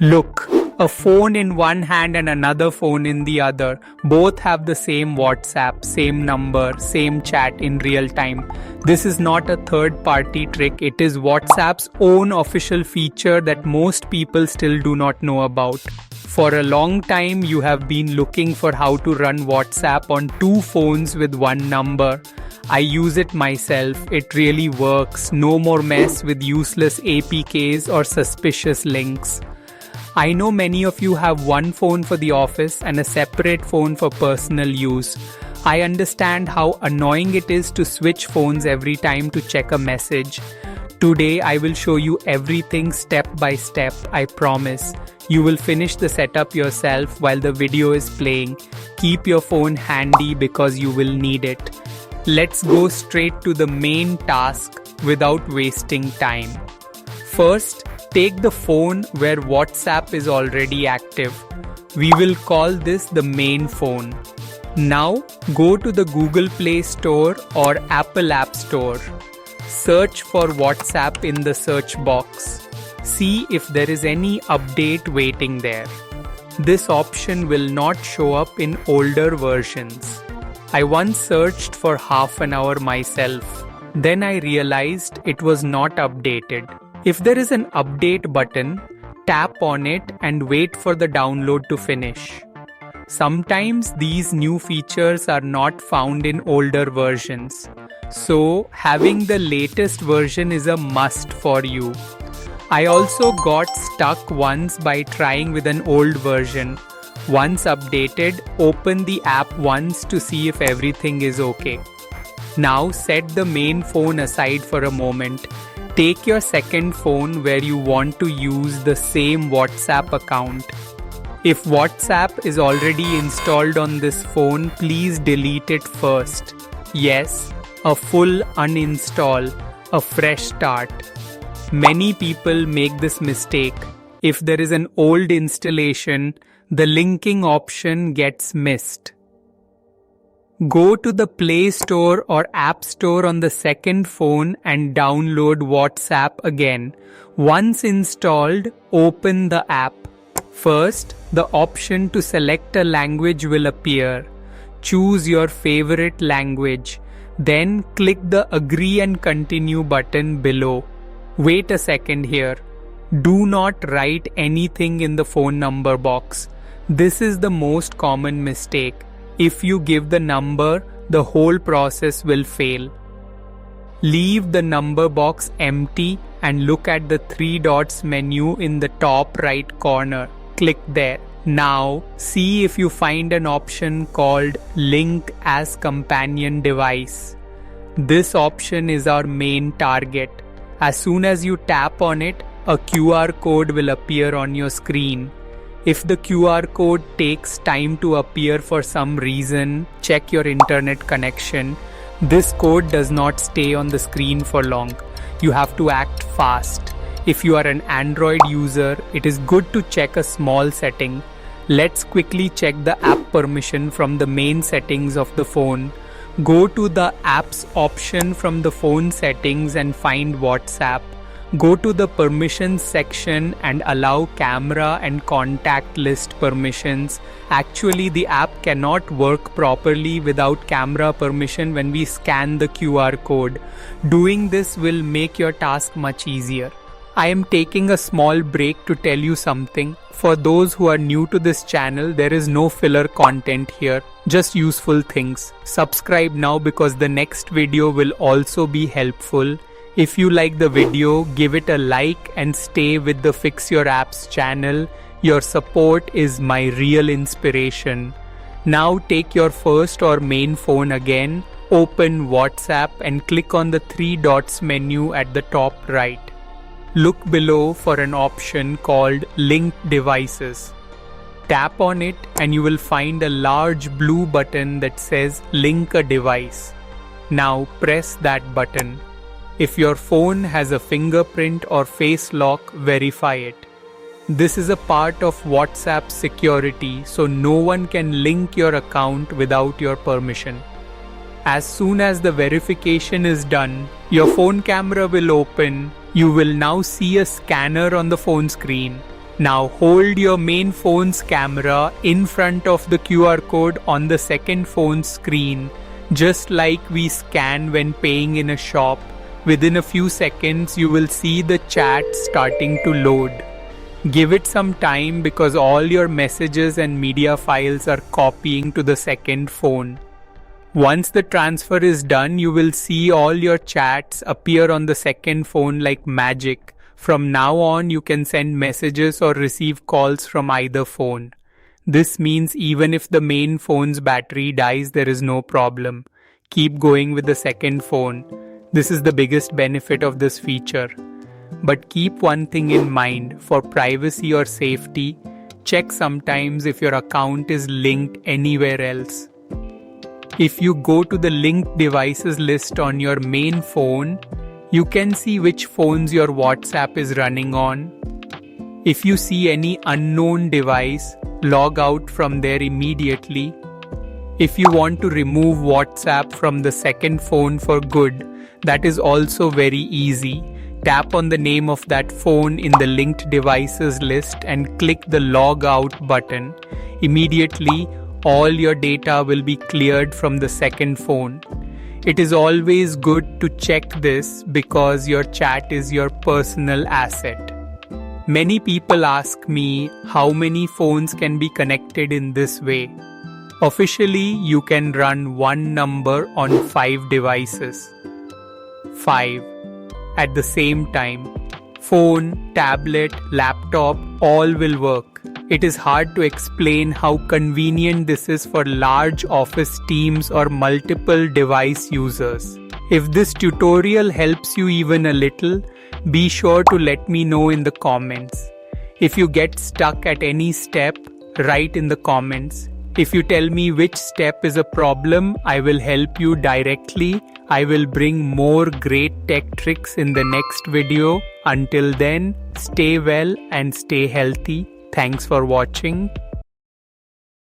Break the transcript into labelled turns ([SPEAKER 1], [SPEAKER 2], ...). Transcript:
[SPEAKER 1] Look, a phone in one hand and another phone in the other. Both have the same WhatsApp, same number, same chat in real time. This is not a third-party trick. It is WhatsApp's own official feature that most people still do not know about. For a long time, you have been looking for how to run WhatsApp on two phones with one number. I use it myself. It really works. No more mess with useless APKs or suspicious links. I know many of you have one phone for the office and a separate phone for personal use. I understand how annoying it is to switch phones every time to check a message. Today I will show you everything step by step, I promise. You will finish the setup yourself while the video is playing. Keep your phone handy because you will need it. Let's go straight to the main task without wasting time. First, take the phone where WhatsApp is already active. We will call this the main phone. Now, go to the Google Play Store or Apple App Store. Search for WhatsApp in the search box. See if there is any update waiting there. This option will not show up in older versions. I once searched for half an hour myself. Then I realized it was not updated. If there is an update button, tap on it and wait for the download to finish. Sometimes these new features are not found in older versions. So, having the latest version is a must for you. I also got stuck once by trying with an old version. Once updated, open the app once to see if everything is okay. Now set the main phone aside for a moment. Take your second phone where you want to use the same WhatsApp account. If WhatsApp is already installed on this phone, please delete it first. Yes, a full uninstall, a fresh start. Many people make this mistake. If there is an old installation, the linking option gets missed. Go to the Play Store or App Store on the second phone and download WhatsApp again. Once installed, open the app. First, the option to select a language will appear. Choose your favorite language. Then click the Agree and Continue button below. Wait a second here. Do not write anything in the phone number box. This is the most common mistake. If you give the number, the whole process will fail. Leave the number box empty and look at the three dots menu in the top right corner. Click there. Now, see if you find an option called Link as Companion Device. This option is our main target. As soon as you tap on it, a QR code will appear on your screen. If the QR code takes time to appear for some reason, check your internet connection. This code does not stay on the screen for long. You have to act fast. If you are an Android user, it is good to check a small setting. Let's quickly check the app permission from the main settings of the phone. Go to the apps option from the phone settings and find WhatsApp. Go to the permissions section and allow camera and contact list permissions. Actually, the app cannot work properly without camera permission when we scan the QR code. Doing this will make your task much easier. I am taking a small break to tell you something. For those who are new to this channel, there is no filler content here, just useful things. Subscribe now because the next video will also be helpful. If you like the video, give it a like and stay with the Fix Your Apps channel. Your support is my real inspiration. Now take your first or main phone again, open WhatsApp and click on the three dots menu at the top right. Look below for an option called Link Devices. Tap on it and you will find a large blue button that says Link a Device. Now press that button. If your phone has a fingerprint or face lock, verify it. This is a part of WhatsApp security, so no one can link your account without your permission. As soon as the verification is done, your phone camera will open. You will now see a scanner on the phone screen. Now hold your main phone's camera in front of the QR code on the second phone's screen, just like we scan when paying in a shop. Within a few seconds, you will see the chat starting to load. Give it some time because all your messages and media files are copying to the second phone. Once the transfer is done, you will see all your chats appear on the second phone like magic. From now on, you can send messages or receive calls from either phone. This means even if the main phone's battery dies, there is no problem. Keep going with the second phone. This is the biggest benefit of this feature. But keep one thing in mind, for privacy or safety, check sometimes if your account is linked anywhere else. If you go to the linked devices list on your main phone, you can see which phones your WhatsApp is running on. If you see any unknown device, log out from there immediately. If you want to remove WhatsApp from the second phone for good, that is also very easy. Tap on the name of that phone in the linked devices list and click the log out button. Immediately, all your data will be cleared from the second phone. It is always good to check this because your chat is your personal asset. Many people ask me how many phones can be connected in this way. Officially, you can run one number on 5 devices. 5. At the same time. Phone, tablet, laptop, all will work. It is hard to explain how convenient this is for large office teams or multiple device users. If this tutorial helps you even a little, be sure to let me know in the comments. If you get stuck at any step, write in the comments. If you tell me which step is a problem, I will help you directly. I will bring more great tech tricks in the next video. Until then, stay well and stay healthy. Thanks for watching.